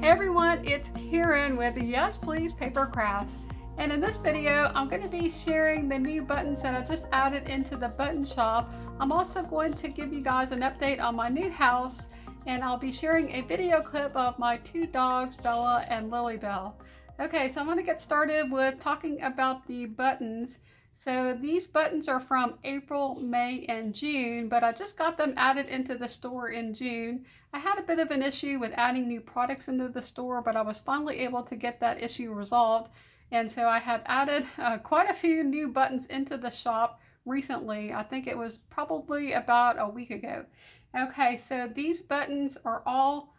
everyone, it's Karen with Yes Please PaperCrafts, and in this video I'm going to be sharing the new buttons that I just added into the button shop. I'm also going to give you guys an update on my new house, and I'll be sharing a video clip of my two dogs, Bella and LilyBelle. Okay, so I'm going to get started with talking about the buttons. So these buttons are from April, May, and June, but I just got them added into the store in June. I had a bit of an issue with adding new products into the store, but I was finally able to get that issue resolved. And so I have added quite a few new buttons into the shop recently. I think it was probably about a week ago. Okay, so these buttons are all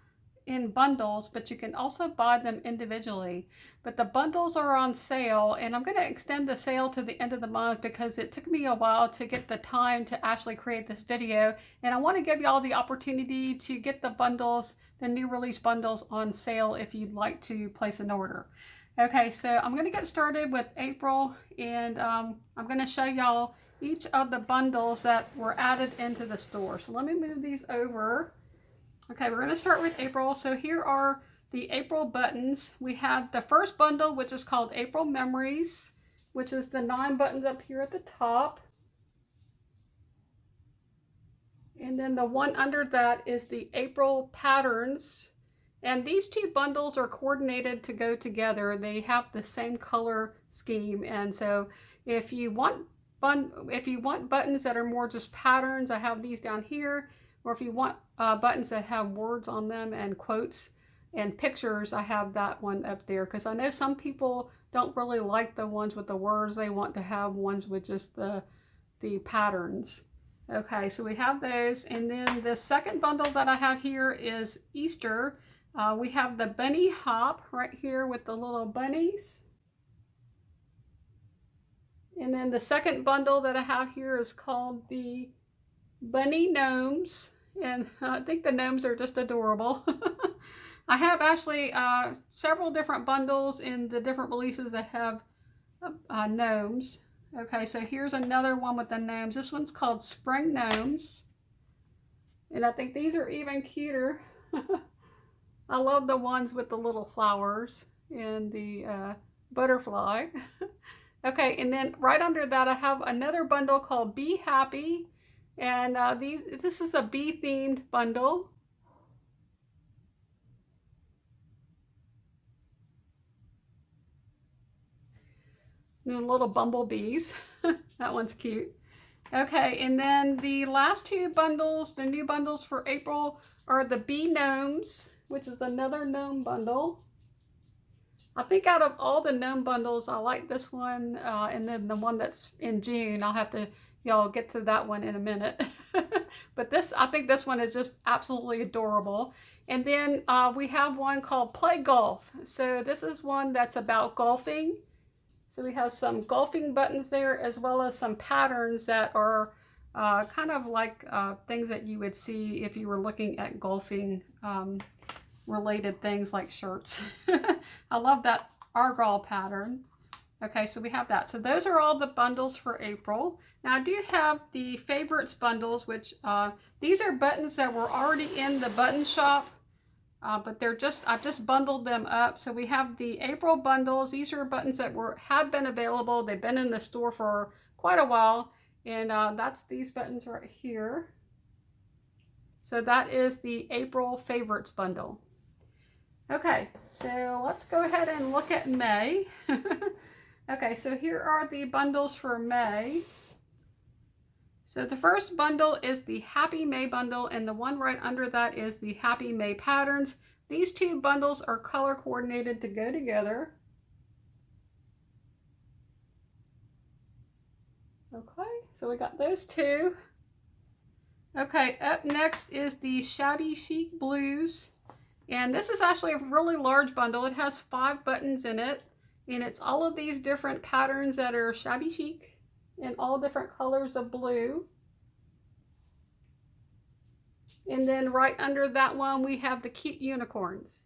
in bundles, but you can also buy them individually. But the bundles are on sale, and I'm going to extend the sale to the end of the month because it took me a while to get the time to actually create this video, and I want to give you all the opportunity to get the bundles, the new release bundles, on sale if you'd like to place an order. Okay, so I'm going to get started with April, and I'm going to show y'all each of the bundles that were added into the store. So let me move these over. Okay, we're going to start with April. So here are the April buttons. We have the first bundle, which is called April Memories, which is the 9 buttons up here at the top. And then the one under that is the April Patterns. And these two bundles are coordinated to go together. They have the same color scheme. And so if you want buttons that are more just patterns, I have these down here. Or if you want buttons that have words on them and quotes and pictures, I have that one up there, because I know some people don't really like the ones with the words. They want to have ones with just the patterns. Okay, so we have those. And then the second bundle that I have here is Easter. We have the bunny hop right here with the little bunnies. And then the second bundle that I have here is called the bunny gnomes, and I think the gnomes are just adorable. I have actually several different bundles in the different releases that have gnomes. Okay, so here's another one with the gnomes. This one's called Spring Gnomes, and I think these are even cuter. I love the ones with the little flowers and the butterfly. Okay, and then right under that I have another bundle called Be Happy. And this is a bee themed bundle. And little bumblebees. That one's cute. Okay, and then the last two bundles, the new bundles for April, are the Bee Gnomes, which is another gnome bundle. I think out of all the gnome bundles, I like this one, and then the one that's in June, I'll have to, y'all get to that one in a minute. But I think this one is just absolutely adorable. And then we have one called Play Golf. So this is one that's about golfing. So we have some golfing buttons there, as well as some patterns that are kind of like things that you would see if you were looking at golfing related things like shirts. I love that argyle pattern. Okay, so we have that. So those are all the bundles for April. Now I do have the favorites bundles, which these are buttons that were already in the button shop, but I've just bundled them up. So we have the April bundles. These are buttons that have been available. They've been in the store for quite a while, and that's these buttons right here. So that is the April favorites bundle. Okay, so let's go ahead and look at May. Okay, so here are the bundles for May. So the first bundle is the Happy May bundle, and the one right under that is the Happy May Patterns. These two bundles are color coordinated to go together. Okay, so we got those two. Okay, up next is the Shabby Chic Blues. And this is actually a really large bundle. It has 5 buttons in it. And it's all of these different patterns that are shabby chic in all different colors of blue. And then right under that one, we have the cute unicorns.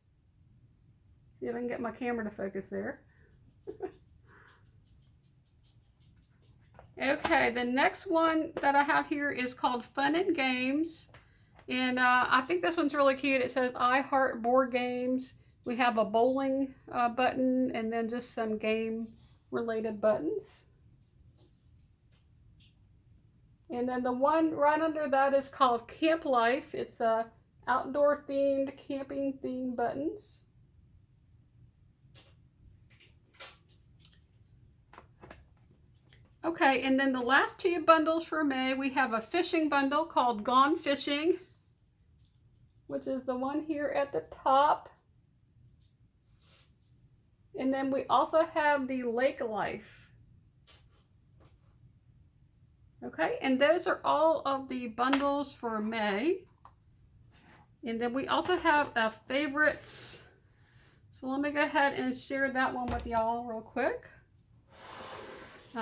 See if I can get my camera to focus there. Okay, the next one that I have here is called Fun and Games. And I think this one's really cute. It says, I heart board games. We have a bowling button and then just some game related buttons. And then the one right under that is called Camp Life. It's outdoor themed, camping themed buttons. Okay, and then the last two bundles for May, we have a fishing bundle called Gone Fishing, which is the one here at the top. And then we also have the Lake Life. Okay, and those are all of the bundles for May. And then we also have a favorites. So let me go ahead and share that one with y'all real quick.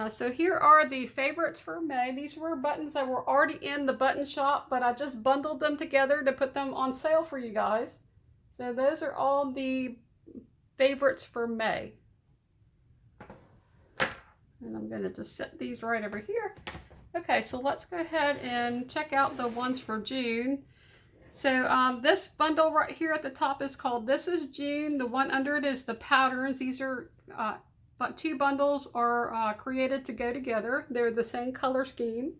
So here are the favorites for May. These were buttons that were already in the button shop, but I just bundled them together to put them on sale for you guys. So those are all the favorites for May. And I'm going to just set these right over here. Okay, so let's go ahead and check out the ones for June. So this bundle right here at the top is called This is June. The one under it is the patterns. These are but two bundles are created to go together. They're the same color scheme.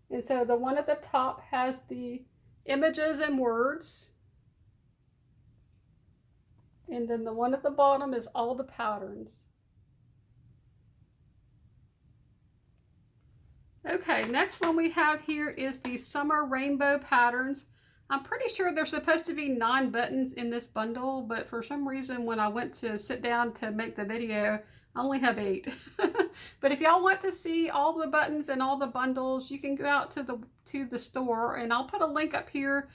And so the one at the top has the images and words. And then the one at the bottom is all the patterns. Okay, next one we have here is the Summer Rainbow Patterns. I'm pretty sure there's supposed to be 9 buttons in this bundle, but for some reason when I went to sit down to make the video, I only have 8. But if y'all want to see all the buttons and all the bundles, you can go out to the store, and I'll put a link up here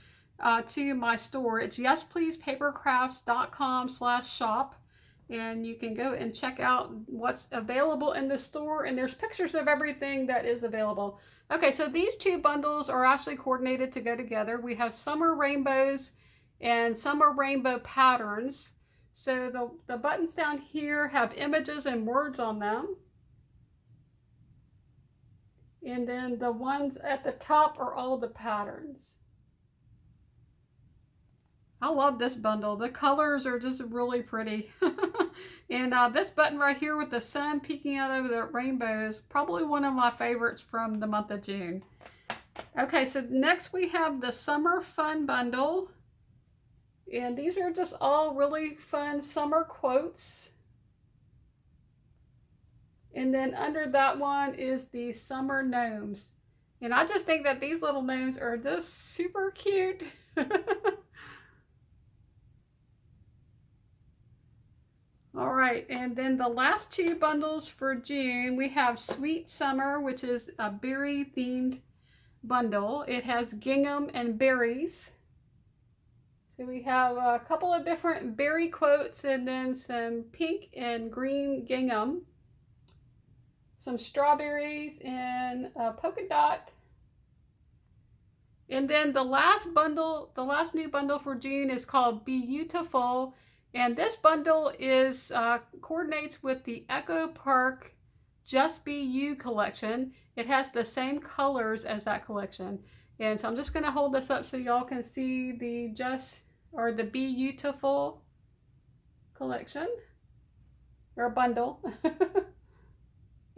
to my store. It's 𝗟𝗵PaperCrafts.com/shop, and you can go and check out what's available in the store, and there's pictures of everything that is available. Okay, so these two bundles are actually coordinated to go together. We have Summer Rainbows and Summer Rainbow Patterns. So the buttons down here have images and words on them. And then the ones at the top are all the patterns. I love this bundle. The colors are just really pretty. And this button right here with the sun peeking out over the rainbow is probably one of my favorites from the month of June. Okay, so next we have the Summer Fun Bundle. And these are just all really fun summer quotes. And then under that one is the Summer Gnomes. And I just think that these little gnomes are just super cute. All right, and then the last two bundles for June, we have Sweet Summer, which is a berry themed bundle. It has gingham and berries. So we have a couple of different berry quotes and then some pink and green gingham, some strawberries and a polka dot. And then the last bundle, the last new bundle for June is called 𝗵𝗵𝗍𝗆. And this bundle is coordinates with the 𝗥𝗶𝗆 Just Be You collection. It has the same colors as that collection. And so I'm just going to hold this up so y'all can see the the 𝗵𝗵𝗍𝗆 collection or bundle.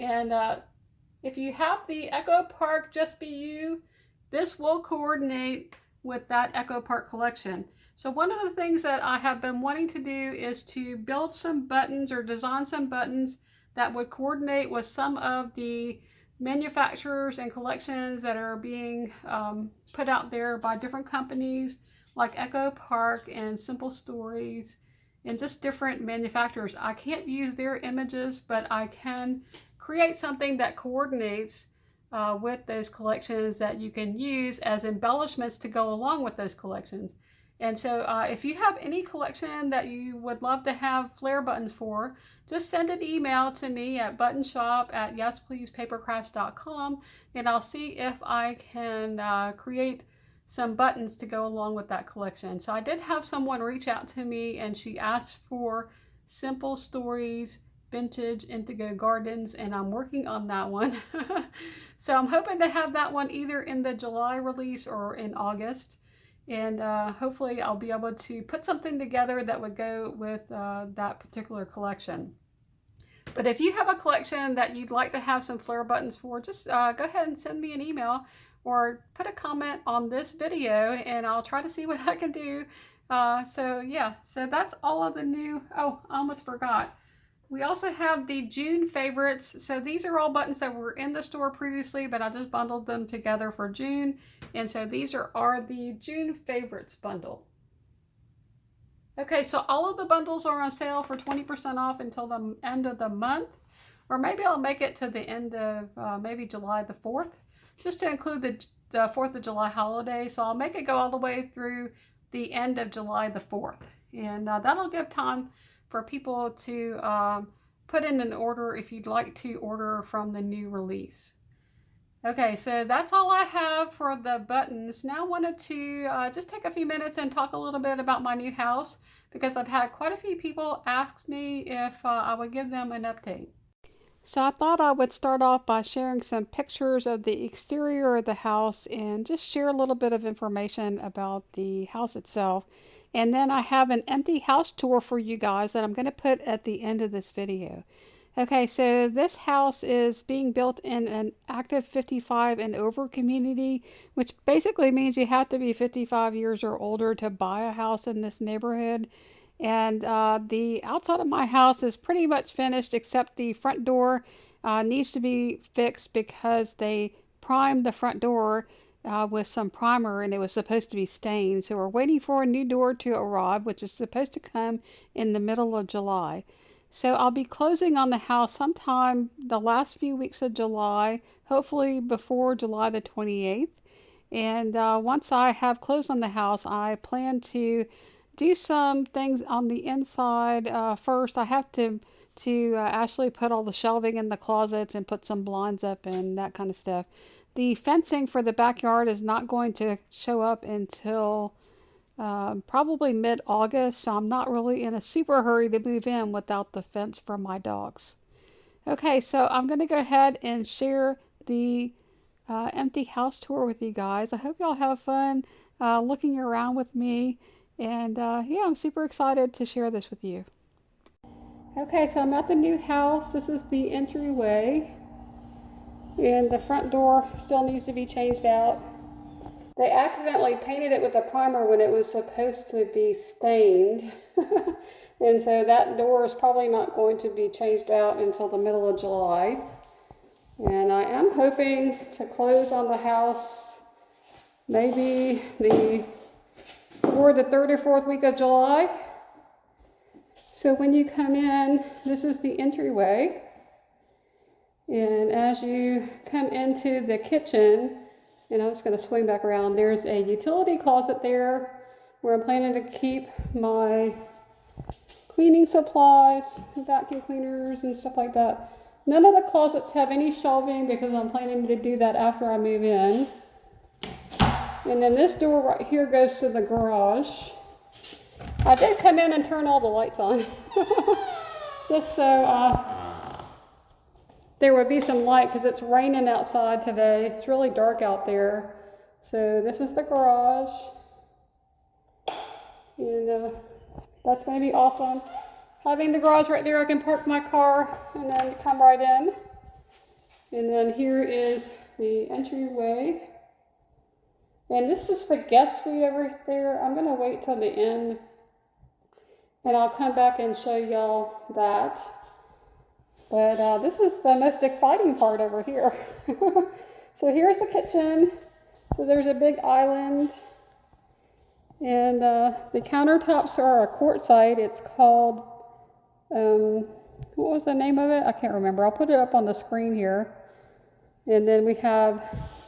And if you have the 𝗥𝗶𝗆 Just Be You, this will coordinate with that 𝗥𝗶𝗆 collection. So one of the things that I have been wanting to do is to build some buttons or design some buttons that would coordinate with some of the manufacturers and collections that are being put out there by different companies like 𝗥𝗶𝗆 and Simple Stories and just different manufacturers. I can't use their images, but I can create something that coordinates with those collections that you can use as embellishments to go along with those collections. And so if you have any collection that you would love to have flare buttons for, just send an email to me at buttonshop@YesPleasePaperCrafts.com, and I'll see if I can create some buttons to go along with that collection. So I did have someone reach out to me, and she asked for Simple Stories Vintage Indigo Gardens, and I'm working on that one. So I'm hoping to have that one either in the July release or in August. And hopefully I'll be able to put something together that would go with that particular collection. But if you have a collection that you'd like to have some flare buttons for, just go ahead and send me an email or put a comment on this video and I'll try to see what I can do. So yeah, so that's all of the new, oh, I almost forgot. We also have the June favorites. So these are all buttons that were in the store previously, but I just bundled them together for June. And so these are the June favorites bundle. Okay, so all of the bundles are on sale for 20% off until the end of the month. Or maybe I'll make it to the end of maybe July the 4th, just to include the 4th of July holiday. So I'll make it go all the way through the end of July the 4th. And that'll give time for people to put in an order if you'd like to order from the new release. Okay, so that's all I have for the buttons. Now I wanted to just take a few minutes and talk a little bit about my new house, because I've had quite a few people ask me if I would give them an update. So I thought I would start off by sharing some pictures of the exterior of the house and just share a little bit of information about the house itself. And then I have an empty house tour for you guys that I'm going to put at the end of this video. Okay, so this house is being built in an active 55 and over community, which basically means you have to be 55 years or older to buy a house in this neighborhood. And the outside of my house is pretty much finished, except the front door needs to be fixed because they primed the front door with some primer and it was supposed to be stained. So we're waiting for a new door to arrive, which is supposed to come in the middle of July. So I'll be closing on the house sometime the last few weeks of July, hopefully before July the 28th. And once I have closed on the house, I plan to do some things on the inside. First, I have to actually put all the shelving in the closets and put some blinds up and that kind of stuff. The fencing for the backyard is not going to show up until probably mid-August, so I'm not really in a super hurry to move in without the fence for my dogs. Okay, so I'm going to go ahead and share the empty house tour with you guys. I hope y'all have fun looking around with me, and yeah, I'm super excited to share this with you. Okay, so I'm at the new house. This is the entryway, and the front door still needs to be changed out. They accidentally painted it with a primer when it was supposed to be stained. And so that door is probably not going to be changed out until the middle of July. And I am hoping to close on the house maybe the 3rd or 4th week of July. So when you come in, this is the entryway. And as you come into the kitchen, and I'm just going to swing back around, there's a utility closet there where I'm planning to keep my cleaning supplies, vacuum cleaners and stuff like that. None of the closets have any shelving because I'm planning to do that after I move in. And then this door right here goes to the garage. I did come in and turn all the lights on just so there would be some light because it's raining outside today. It's really dark out there. So this is the garage. And that's going to be awesome. Having the garage right there, I can park my car and then come right in. And then here is the entryway. And this is the guest suite over there. I'm going to wait till the end and I'll come back and show y'all that. But this is the most exciting part over here. So here's the kitchen. So there's a big island. And the countertops are a quartzite. It's called, what was the name of it? I can't remember. I'll put it up on the screen here. And then we have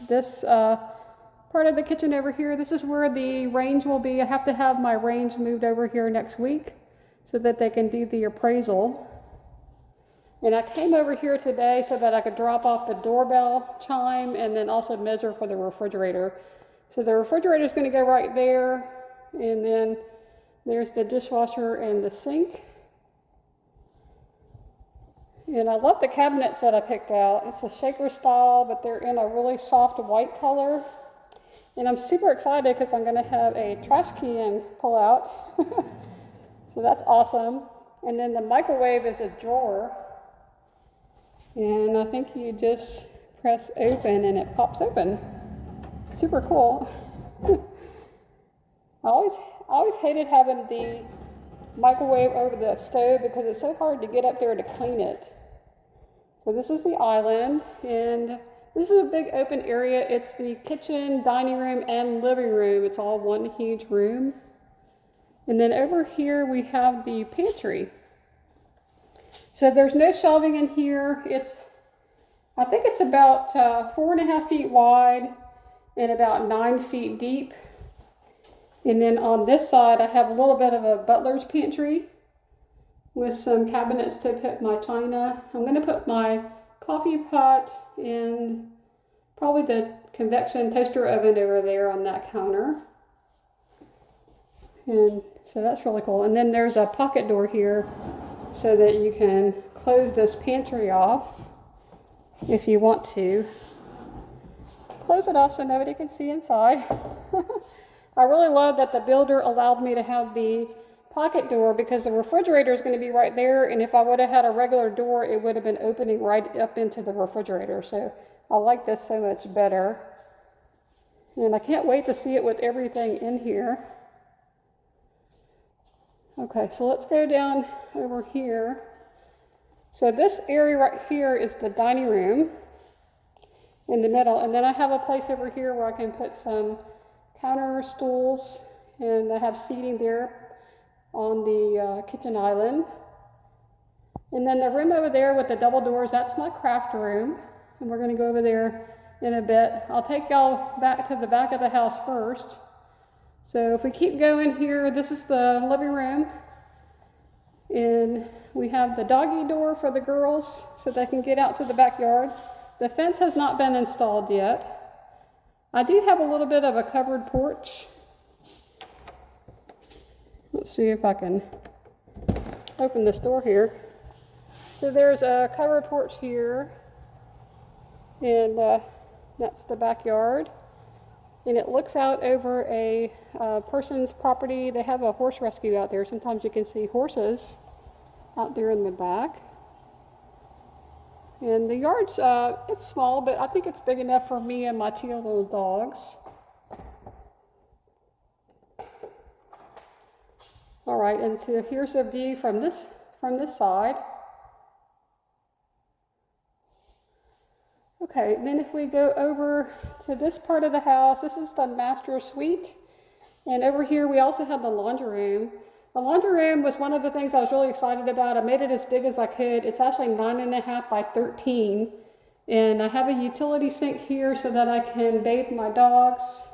this part of the kitchen over here. This is where the range will be. I have to have my range moved over here next week so that they can do the appraisal. And I came over here today so that I could drop off the doorbell chime and then also measure for the refrigerator. So the refrigerator is going to go right there. And then there's the dishwasher and the sink. And I love the cabinets that I picked out. It's a shaker style, but they're in a really soft white color. And I'm super excited because I'm going to have a trash can pull out. So that's awesome. And then the microwave is a drawer. And I think you just press open and it pops open. Super cool. I always hated having the microwave over the stove because it's so hard to get up there to clean it. So this is the island, and this is a big open area. It's the kitchen, dining room, and living room. It's all one huge room. And then over here we have the pantry. So there's no shelving in here. I think it's about 4.5 feet wide and about 9 feet deep. And then on this side, I have a little bit of a butler's pantry with some cabinets to put my china. I'm going to put my coffee pot and probably the convection toaster oven over there on that counter. And so that's really cool. And then there's a pocket door here so that you can close this pantry off if you want to. Close it off so nobody can see inside. I really love that the builder allowed me to have the pocket door because the refrigerator is going to be right there, and if I would have had a regular door, it would have been opening right up into the refrigerator. So I like this so much better. And I can't wait to see it with everything in here. Okay, so let's go down over here. So this area right here is the dining room in the middle, and then I have a place over here where I can put some counter stools, and I have seating there on the kitchen island. And then the room over there with the double doors, that's my craft room, and we're going to go over there in a bit. I'll take y'all back to the back of the house first. So if we keep going here, this is the living room, and we have the doggy door for the girls so they can get out to the backyard. The fence has not been installed yet. I do have a little bit of a covered porch. Let's see if I can open this door here. So there's a covered porch here, and that's the backyard. And it looks out over a person's property. They have a horse rescue out there. Sometimes you can see horses out there in the back. And the yard's, it's small, but I think it's big enough for me and my 2 little dogs. All right, and so here's a view from this side. Okay, then if we go over to this part of the house, this is the master suite. And over here we also have the laundry room. The laundry room was one of the things I was really excited about. I made it as big as I could. It's actually 9.5 by 13. And I have a utility sink here so that I can bathe my dogs.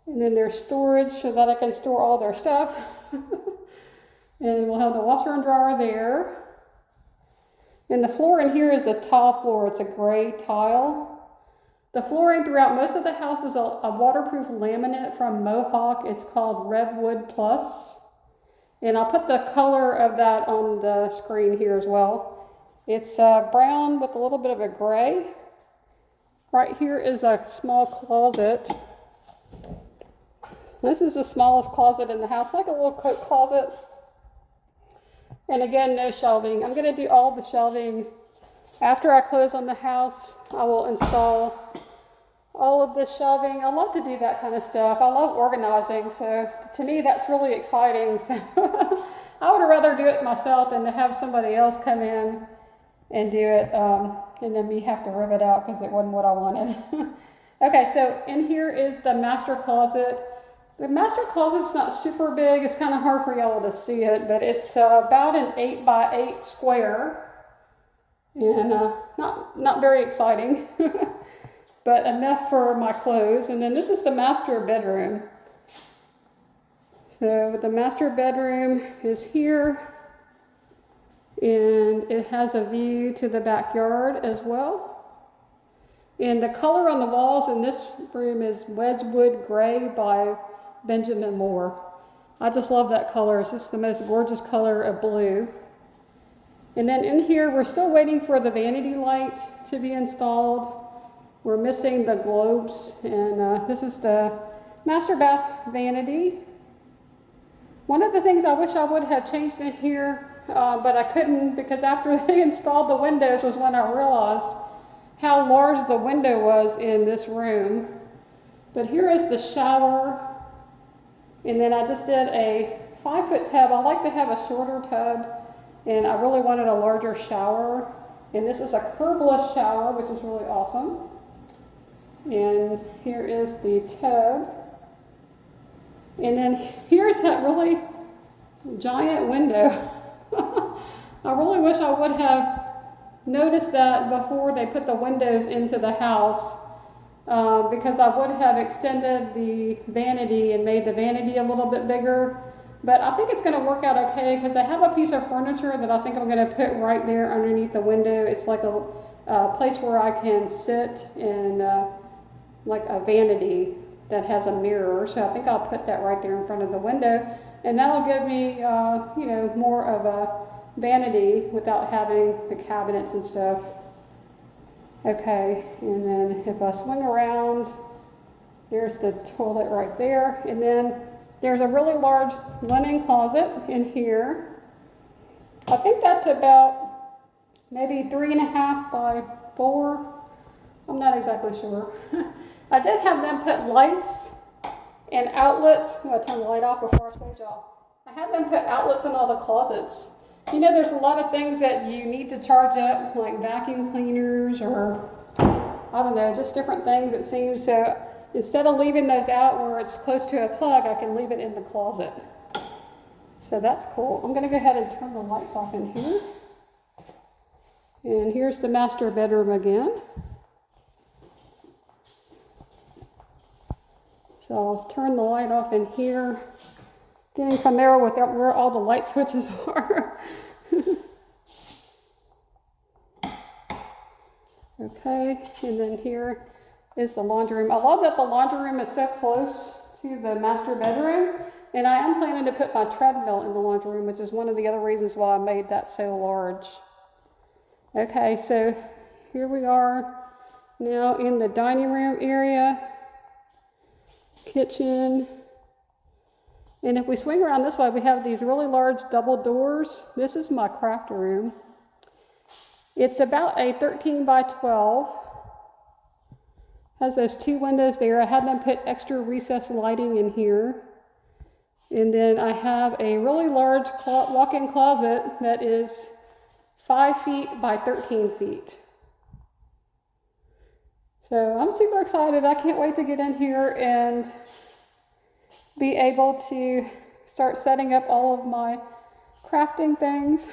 And then there's storage so that I can store all their stuff. And we'll have the washer and dryer there. And the floor in here is a tile floor. It's a gray tile. The flooring throughout most of the house is a waterproof laminate from Mohawk. It's called Redwood Plus. And I'll put the color of that on the screen here as well. It's brown with a little bit of a gray. Right here is a small closet. This is the smallest closet in the house, like a little coat closet. And again, no shelving. I'm going to do all the shelving after I close on the house. I will install all of this shelving. I love to do that kind of stuff. I love organizing, so to me that's really exciting. So I would rather do it myself than to have somebody else come in and do it, and then me have to rip it out because it wasn't what I wanted. Okay, so in here is the master closet. The master closet's not super big. It's kind of hard for y'all to see it, but it's about an 8 by 8 square, and not very exciting. But enough for my clothes. And then this is the master bedroom. So the master bedroom is here, and it has a view to the backyard as well. And the color on the walls in this room is Wedgwood Gray by Benjamin Moore. I just love that color. It's just the most gorgeous color of blue. And then in here, we're still waiting for the vanity light to be installed. we're missing the globes, and this is the master bath vanity. One of the things I wish I would have changed in here, but I couldn't, because after they installed the windows was when I realized how large the window was in this room. But here is the shower, and then I just did a 5-foot tub. I like to have a shorter tub, and I really wanted a larger shower. And this is a curbless shower, which is really awesome. And here is the tub. And then here's that really giant window. I really wish I would have noticed that before they put the windows into the house, because I would have extended the vanity and made the vanity a little bit bigger. But I think it's going to work out okay, because I have a piece of furniture that I think I'm going to put right there underneath the window. It's like a place where I can sit, and like a vanity that has a mirror. So I think I'll put that right there in front of the window, and that'll give me, you know, more of a vanity without having the cabinets and stuff. Okay, and then if I swing around, there's the toilet right there, and then there's a really large linen closet in here. I think that's about maybe 3.5 by 4. I'm not exactly sure. I did have them put lights and outlets. I'm going to turn the light off before I show y'all. I had them put outlets in all the closets. You know, there's a lot of things that you need to charge up, like vacuum cleaners, or I don't know, just different things it seems. So instead of leaving those out where it's close to a plug, I can leave it in the closet. So that's cool. I'm going to go ahead and turn the lights off in here. And here's the master bedroom again. So I'll turn the light off in here, getting familiar with where all the light switches are. Okay, and then here is the laundry room. I love that the laundry room is so close to the master bedroom, and I am planning to put my treadmill in the laundry room, which is one of the other reasons why I made that so large. Okay, so here we are now in the dining room area, kitchen, and if we swing around this way, we have these really large double doors. This is my craft room. It's about a 13 by 12. Has those 2 windows there. I had them put extra recessed lighting in here. And then I have a really large walk-in closet that is 5 feet by 13 feet. So I'm super excited. I can't wait to get in here and be able to start setting up all of my crafting things.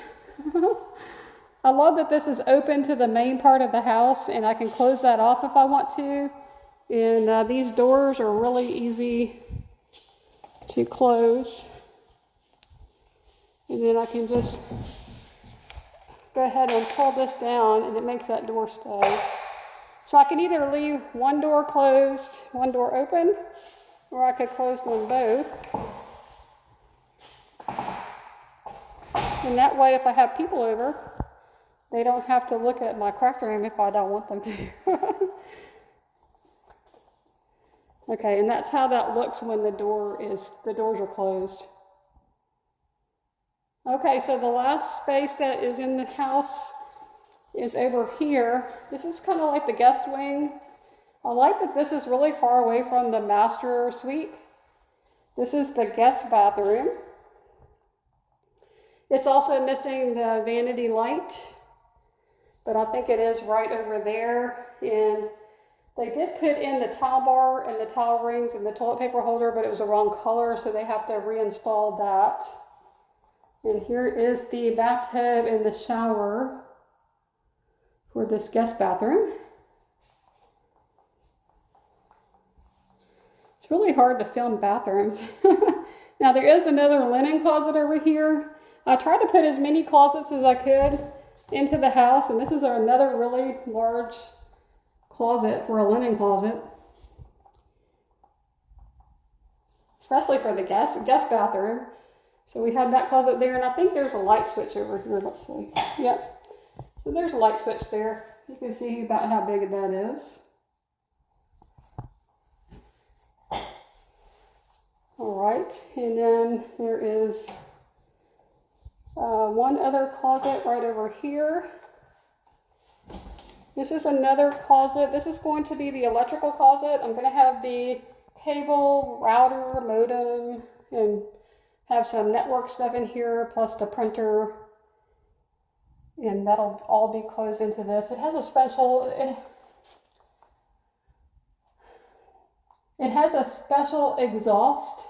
I love that this is open to the main part of the house, and I can close that off if I want to. And these doors are really easy to close. And then I can just go ahead and pull this down, and it makes that door stay. So I can either leave one door closed, one door open, or I could close them both. And that way, if I have people over, they don't have to look at my craft room if I don't want them to. Okay, and that's how that looks when the doors are closed. Okay, so the last space that is in the house is over here. This is kind of like the guest wing. I like that this is really far away from the master suite. This is the guest bathroom. It's also missing the vanity light, but I think it is right over there. And they did put in the towel bar and the towel rings and the toilet paper holder, but it was the wrong color, so they have to reinstall that. And here is the bathtub and the shower for this guest bathroom. It's really hard to film bathrooms. Now there is another linen closet over here. I tried to put as many closets as I could into the house, and this is another really large closet for a linen closet, especially for the guest bathroom. So we have that closet there, and I think there's a light switch over here. Let's see. Yep. So there's a light switch there. You can see about how big that is. All right, and then there is one other closet right over here. This is another closet. This is going to be the electrical closet. I'm going to have the cable, router, modem, and have some network stuff in here, plus the printer. And that'll all be closed into this. It has a special, it has a special exhaust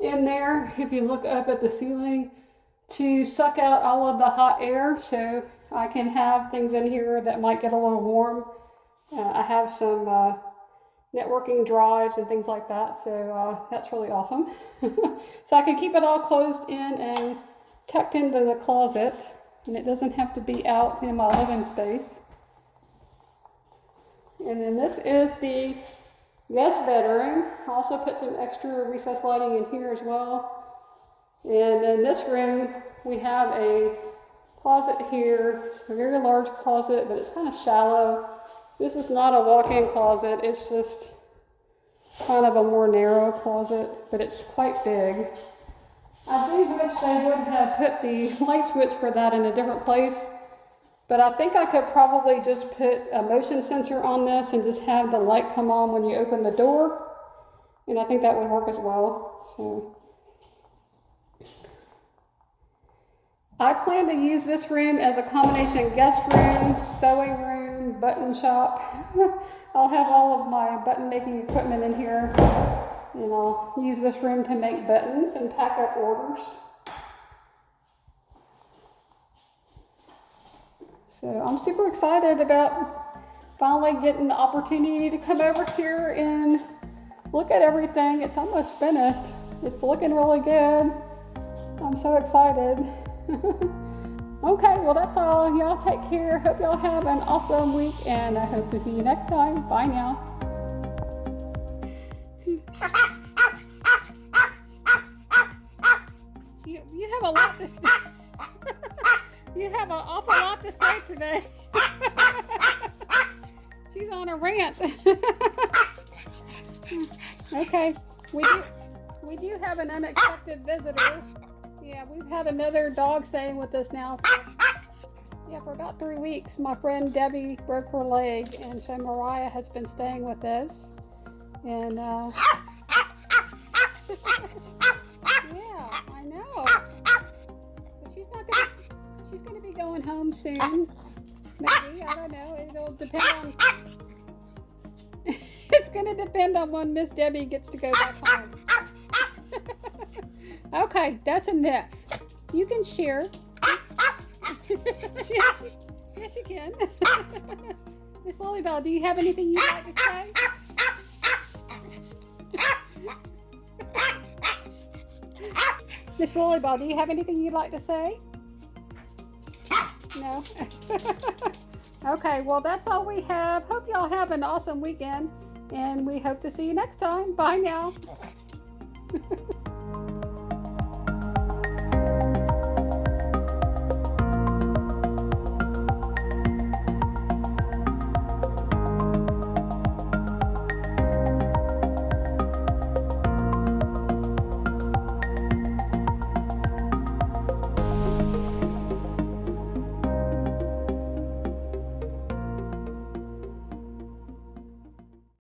in there, if you look up at the ceiling, to suck out all of the hot air, so I can have things in here that might get a little warm. I have some networking drives and things like that, so that's really awesome. So I can keep it all closed in and tucked into the closet, and it doesn't have to be out in my living space. And then this is the guest bedroom. I also put some extra recessed lighting in here as well. And in this room, we have a closet here. It's a very large closet, but it's kind of shallow. This is not a walk-in closet. It's just kind of a more narrow closet, but it's quite big. I do wish they would have put the light switch for that in a different place, but I think I could probably just put a motion sensor on this and just have the light come on when you open the door, and I think that would work as well. So I plan to use this room as a combination guest room, sewing room, button shop. I'll have all of my button making equipment in here, and I'll use this room to make buttons and pack up orders. So I'm super excited about finally getting the opportunity to come over here and look at everything. It's almost finished. It's looking really good. I'm so excited. Okay, well that's all. Y'all take care. Hope y'all have an awesome week, and I hope to see you next time. Bye now. You have a lot to say. You have an awful lot to say today. She's on a rant. Okay, we do have an unexpected visitor. Yeah, we've had another dog staying with us now for about 3 weeks. My friend Debbie broke her leg, and so Mariah has been staying with us. And yeah, I know. But she's gonna be going home soon. Maybe, I don't know. It'll depend on it's gonna depend on when Miss Debbie gets to go back home. Okay, that's enough. You can share. Yes, you can. Miss LilyBelle, do you have anything you'd like to say? Miss LilyBelle, do you have anything you'd like to say? No? Okay, well that's all we have. Hope y'all have an awesome weekend, and we hope to see you next time. Bye now.